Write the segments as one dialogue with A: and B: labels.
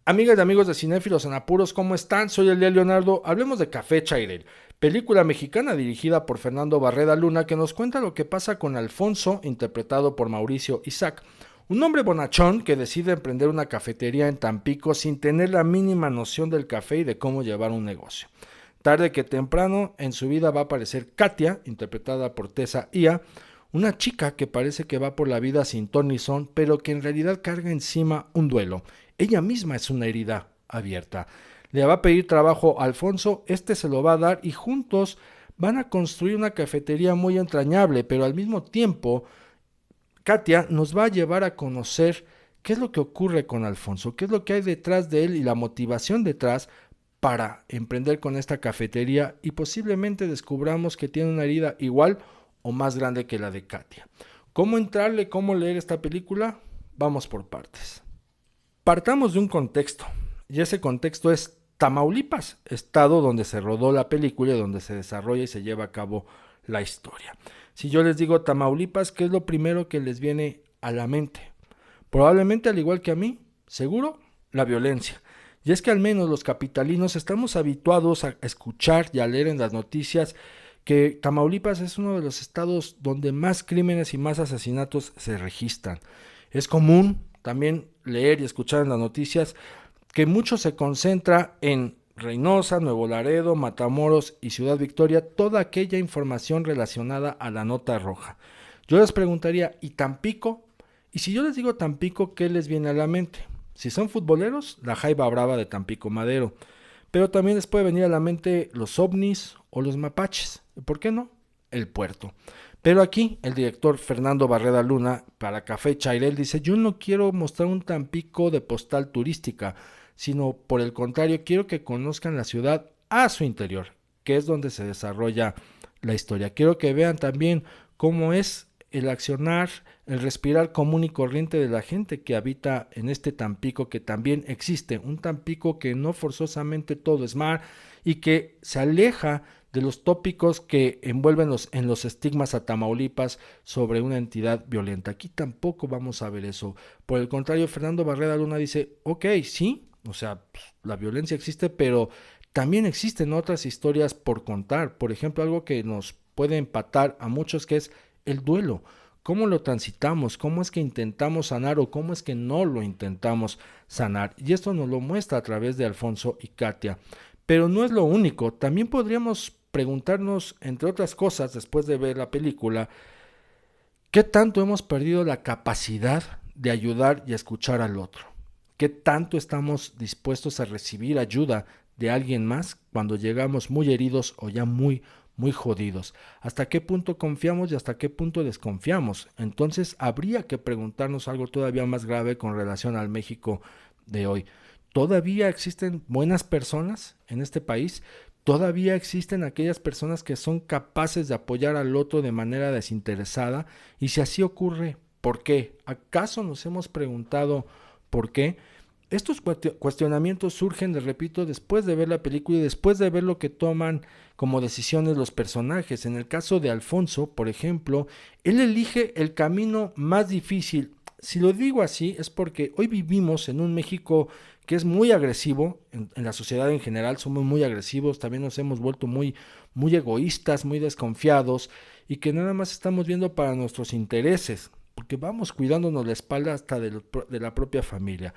A: Amigas y amigos de Cinéfilos en Apuros, ¿cómo están? Soy el día Leonardo. Hablemos de Café Chairel, película mexicana dirigida por Fernando Barreda Luna que nos cuenta lo que pasa con Alfonso, interpretado por Mauricio Isaac, un hombre bonachón que decide emprender una cafetería en Tampico sin tener la mínima noción del café y de cómo llevar un negocio. Tarde que temprano en su vida va a aparecer Katia, interpretada por Tessa Ia, una chica que parece que va por la vida sin ton ni son, pero que en realidad carga encima un duelo. Ella misma es una herida abierta. Le va a pedir trabajo a Alfonso, este se lo va a dar y juntos van a construir una cafetería muy entrañable, pero al mismo tiempo Katia nos va a llevar a conocer qué es lo que ocurre con Alfonso, qué es lo que hay detrás de él y la motivación detrás para emprender con esta cafetería y posiblemente descubramos que tiene una herida igual o más grande que la de Katia. ¿Cómo entrarle, cómo leer esta película? Vamos por partes. Partamos de un contexto, y ese contexto es Tamaulipas, estado donde se rodó la película y donde se desarrolla y se lleva a cabo la historia. Si yo les digo Tamaulipas, ¿qué es lo primero que les viene a la mente? Probablemente al igual que a mí, seguro, la violencia. Y es que al menos los capitalinos estamos habituados a escuchar y a leer en las noticias que Tamaulipas es uno de los estados donde más crímenes y más asesinatos se registran. Es común también leer y escuchar en las noticias que mucho se concentra en Reynosa, Nuevo Laredo, Matamoros y Ciudad Victoria, toda aquella información relacionada a la nota roja. Yo les preguntaría, ¿y Tampico? Y si yo les digo Tampico, ¿qué les viene a la mente? Si son futboleros, la Jaiba Brava de Tampico Madero. Pero también les puede venir a la mente los ovnis o los mapaches. ¿Y por qué no? El puerto. Pero aquí el director Fernando Barreda Luna para Café Chairel dice, yo no quiero mostrar un Tampico de postal turística, sino por el contrario quiero que conozcan la ciudad a su interior, que es donde se desarrolla la historia. Quiero que vean también cómo es el accionar, el respirar común y corriente de la gente que habita en este Tampico que también existe, un Tampico que no forzosamente todo es mar y que se aleja de los tópicos que envuelven en los estigmas a Tamaulipas sobre una entidad violenta. Aquí tampoco vamos a ver eso. Por el contrario, Fernando Barrera Luna dice, ok, sí, o sea, la violencia existe, pero también existen otras historias por contar. Por ejemplo, algo que nos puede empatar a muchos que es el duelo. ¿Cómo lo transitamos? ¿Cómo es que intentamos sanar o cómo es que no lo intentamos sanar? Y esto nos lo muestra a través de Alfonso y Katia. Pero no es lo único. También podríamos preguntarnos, entre otras cosas, después de ver la película, ¿qué tanto hemos perdido la capacidad de ayudar y escuchar al otro? ¿Qué tanto estamos dispuestos a recibir ayuda de alguien más cuando llegamos muy heridos o ya muy jodidos? ¿Hasta qué punto confiamos y hasta qué punto desconfiamos? Entonces habría que preguntarnos algo todavía más grave con relación al México de hoy. ¿Todavía existen buenas personas en este país? ¿Todavía existen aquellas personas que son capaces de apoyar al otro de manera desinteresada? Y si así ocurre, ¿por qué? ¿Acaso nos hemos preguntado por qué? Estos cuestionamientos surgen, les repito, después de ver la película y después de ver lo que toman como decisiones los personajes. En el caso de Alfonso, por ejemplo, él elige el camino más difícil. Si lo digo así es porque hoy vivimos en un México que es muy agresivo, en la sociedad en general somos muy agresivos, también nos hemos vuelto muy egoístas, muy desconfiados y que nada más estamos viendo para nuestros intereses, porque vamos cuidándonos la espalda hasta de la propia familia.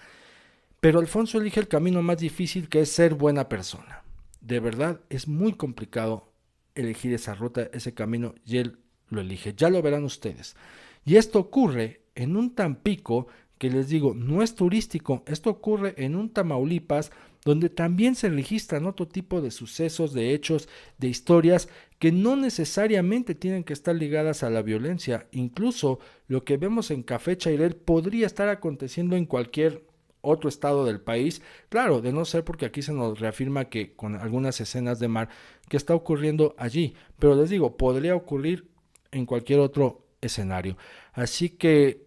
A: Pero Alfonso elige el camino más difícil que es ser buena persona. De verdad es muy complicado elegir esa ruta, ese camino y él lo elige. Ya lo verán ustedes. Y esto ocurre en un Tampico que les digo, no es turístico, esto ocurre en un Tamaulipas donde también se registran otro tipo de sucesos, de hechos, de historias que no necesariamente tienen que estar ligadas a la violencia. Incluso lo que vemos en Café Chairel podría estar aconteciendo en cualquier otro estado del país, claro, de no ser porque aquí se nos reafirma que con algunas escenas de mar que está ocurriendo allí, pero les digo, podría ocurrir en cualquier otro escenario. Así que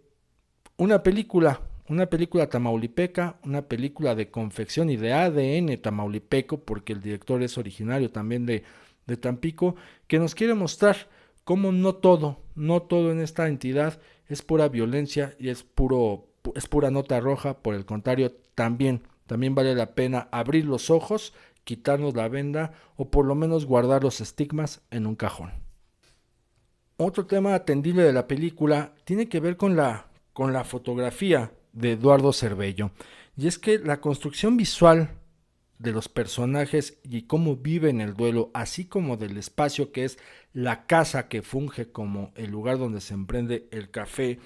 A: una película tamaulipeca, una película de confección y de ADN tamaulipeco, porque el director es originario también de Tampico, que nos quiere mostrar cómo no todo en esta entidad es pura violencia y es pura nota roja, por el contrario, también también vale la pena abrir los ojos, quitarnos la venda o por lo menos guardar los estigmas en un cajón. Otro tema atendible de la película tiene que ver con la fotografía de Eduardo Cervello. Y es que la construcción visual de los personajes y cómo viven el duelo, así como del espacio que es la casa que funge como el lugar donde se emprende el café,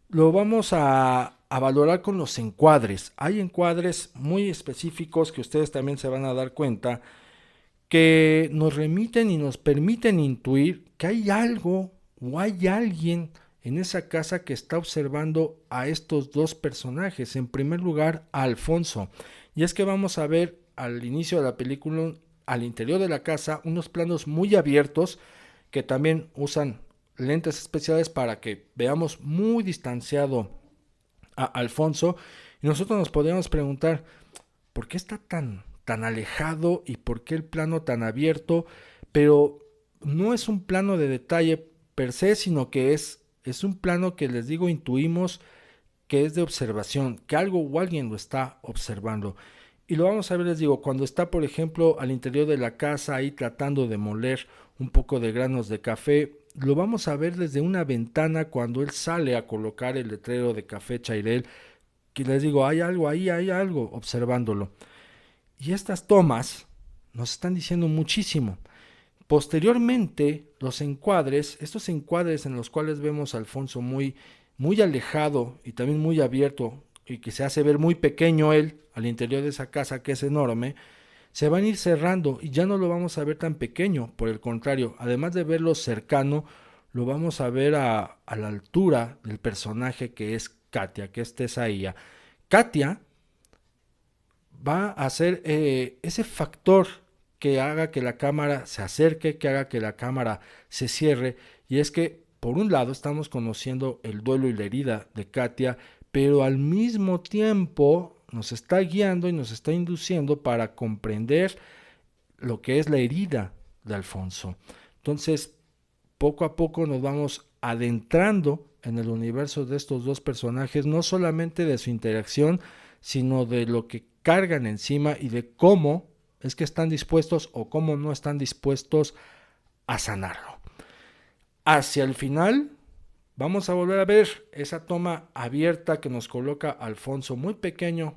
A: lo vamos a valorar con los encuadres. Hay encuadres muy específicos que ustedes también se van a dar cuenta que nos remiten y nos permiten intuir que hay algo o hay alguien en esa casa que está observando a estos dos personajes. En primer lugar, a Alfonso. Y es que vamos a ver al inicio de la película, al interior de la casa, unos planos muy abiertos que también usan lentes especiales para que veamos muy distanciado a Alfonso. Y nosotros nos podríamos preguntar, ¿por qué está tan alejado y por qué el plano tan abierto? Pero no es un plano de detalle per se, sino que es un plano que les digo, intuimos que es de observación, que algo o alguien lo está observando. Y lo vamos a ver, les digo, cuando está, por ejemplo, al interior de la casa, ahí tratando de moler un poco de granos de café, lo vamos a ver desde una ventana cuando él sale a colocar el letrero de Café Chairel, que les digo, hay algo ahí, hay algo, observándolo. Y estas tomas nos están diciendo muchísimo. Posteriormente, los encuadres, estos encuadres en los cuales vemos a Alfonso muy alejado y también muy abierto, y que se hace ver muy pequeño él al interior de esa casa que es enorme, se van a ir cerrando y ya no lo vamos a ver tan pequeño. Por el contrario, además de verlo cercano, lo vamos a ver a la altura del personaje que es Katia, que es Tesaía. Katia va a ser ese factor que haga que la cámara se acerque, que haga que la cámara se cierre. Y es que, por un lado, estamos conociendo el duelo y la herida de Katia, pero al mismo tiempo nos está guiando y nos está induciendo para comprender lo que es la herida de Alfonso. Entonces, poco a poco nos vamos adentrando en el universo de estos dos personajes, no solamente de su interacción, sino de lo que cargan encima y de cómo es que están dispuestos o cómo no están dispuestos a sanarlo. Hacia el final vamos a volver a ver esa toma abierta que nos coloca a Alfonso muy pequeño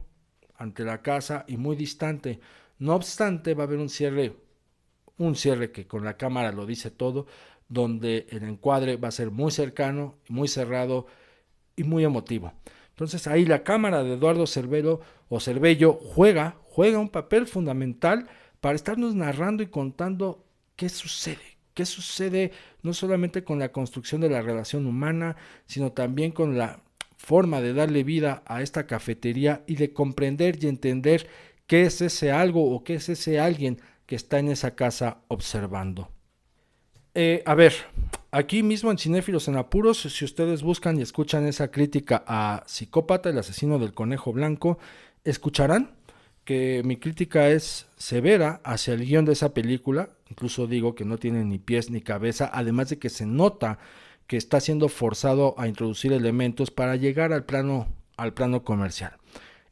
A: ante la casa y muy distante. No obstante, va a haber un cierre que con la cámara lo dice todo, donde el encuadre va a ser muy cercano, muy cerrado y muy emotivo. Entonces ahí la cámara de Eduardo Cervello juega un papel fundamental para estarnos narrando y contando qué sucede no solamente con la construcción de la relación humana, sino también con la forma de darle vida a esta cafetería y de comprender y entender qué es ese algo o qué es ese alguien que está en esa casa observando. A ver, aquí mismo en Cinéfilos en Apuros, si ustedes buscan y escuchan esa crítica a Psicópata, el asesino del conejo blanco, escucharán que mi crítica es severa hacia el guión de esa película. Incluso digo que no tiene ni pies ni cabeza, además de que se nota que está siendo forzado a introducir elementos para llegar al plano comercial.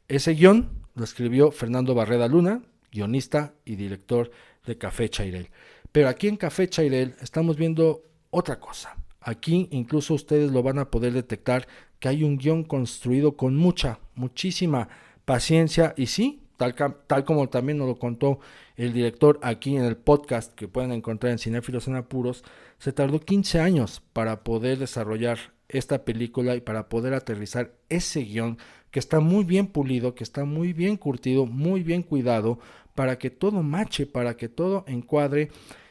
A: Ese guión lo escribió Fernando Barreda Luna, guionista y director de Café Chairel. Pero aquí en Café Chairel estamos viendo otra cosa. Aquí incluso ustedes lo van a poder detectar que hay un guión construido con muchísima paciencia y sí, tal como también nos lo contó el director aquí en el podcast que pueden encontrar en Cinéfilos en Apuros, se tardó 15 años para poder desarrollar esta película y para poder aterrizar ese guión que está muy bien pulido, que está muy bien curtido, muy bien cuidado, para que todo mache, para que todo encuadre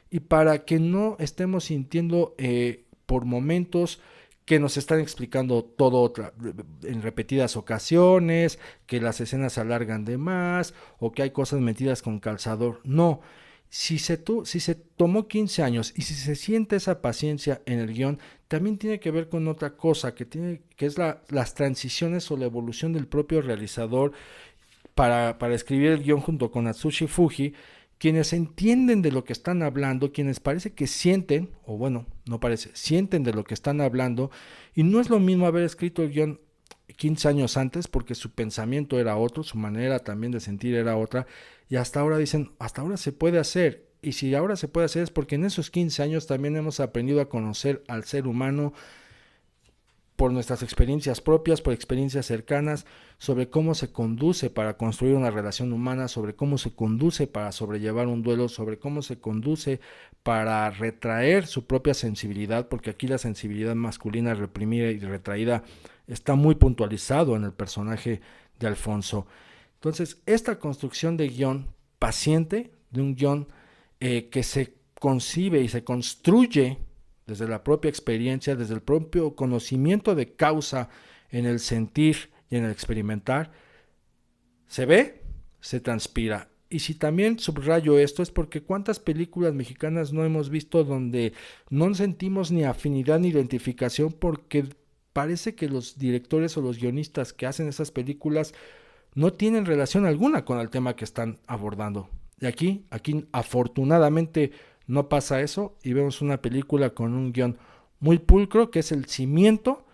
A: y para que no estemos sintiendo por momentos que nos están explicando todo en repetidas ocasiones, que las escenas se alargan de más o que hay cosas metidas con calzador. No, si se tomó 15 años y si se siente esa paciencia en el guión, también tiene que ver con otra cosa, que es las transiciones o la evolución del propio realizador para escribir el guión junto con Atsushi Fuji, quienes entienden de lo que están hablando, quienes parece que sienten, o bueno, no parece, sienten de lo que están hablando, y no es lo mismo haber escrito el guión 15 años antes, porque su pensamiento era otro, su manera también de sentir era otra, y hasta ahora dicen, hasta ahora se puede hacer. Y si ahora se puede hacer es porque en esos 15 años también hemos aprendido a conocer al ser humano por nuestras experiencias propias, por experiencias cercanas, sobre cómo se conduce para construir una relación humana, sobre cómo se conduce para sobrellevar un duelo, sobre cómo se conduce para retraer su propia sensibilidad, porque aquí la sensibilidad masculina reprimida y retraída está muy puntualizado en el personaje de Alfonso. Entonces, esta construcción de guión paciente, de un guión que se concibe y se construye desde la propia experiencia, desde el propio conocimiento de causa en el sentir y en el experimentar, se ve, se transpira. Y si también subrayo esto es porque cuántas películas mexicanas no hemos visto donde no sentimos ni afinidad ni identificación porque parece que los directores o los guionistas que hacen esas películas no tienen relación alguna con el tema que están abordando. Y aquí afortunadamente no pasa eso y vemos una película con un guión muy pulcro que es el cimiento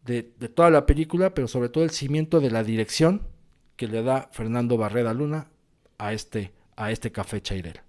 A: de toda la película, pero sobre todo el cimiento de la dirección que le da Fernando Barreda Luna a este Café Chairel.